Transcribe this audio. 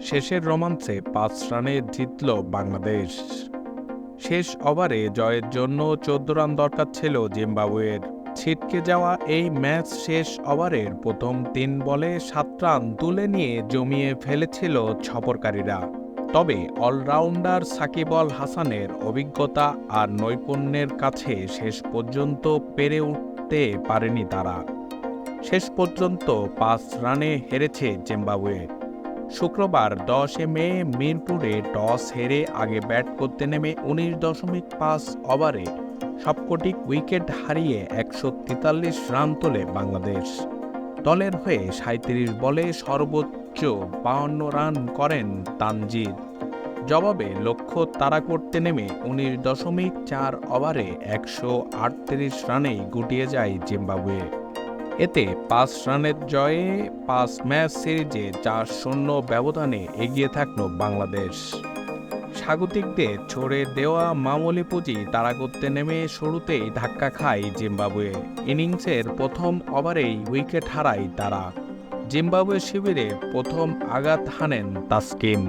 শেষের রোমাঞ্চে ৫ রানে জিতল বাংলাদেশ। শেষ ওভারে জয়ের জন্য ১৪ রান দরকার ছিল জিম্বাবুয়ের। ছিটকে যাওয়া এই ম্যাচ শেষ ওভারের প্রথম ৩ বলে ৭ রান তুলে নিয়ে জমিয়ে ফেলেছিল সফরকারীরা। তবে অলরাউন্ডার সাকিব আল হাসানের অভিজ্ঞতা আর নৈপুণ্যের কাছে শেষ পর্যন্ত পেরে উঠতে পারেনি তারা। শেষ পর্যন্ত ৫ রানে হেরেছে জিম্বাবুয়ে। শুক্রবার ১০ মে মিরপুরে টস হেরে আগে ব্যাট করতে নেমে ১৯.৫ ওভারে সবকটি উইকেট হারিয়ে ১৪৩ রান তোলে বাংলাদেশ। দলের হয়ে ৩৭ বলে সর্বোচ্চ ৫২ রান করেন তানজিদ। জবাবে লক্ষ্য তাড়া করতে নেমে ১৯.৪ ওভারে ১৩৮ রানেই গুটিয়ে যায় জিম্বাবুয়ে। এতে ৫ রানের জয়ে ৫ ম্যাচ সিরিজে ৪-০ ব্যবধানে এগিয়ে থাকল বাংলাদেশ। স্বাগতিকদের ছড়ে দেওয়া মামুলি পুঁজি তাড়া করতে নেমে শুরুতেই ধাক্কা খায় জিম্বাবুয়ে। ইনিংসের প্রথম ওভারেই উইকেট হারায় তারা। জিম্বাবুয়ে শিবিরে প্রথম আঘাত হানেন তাসকিন।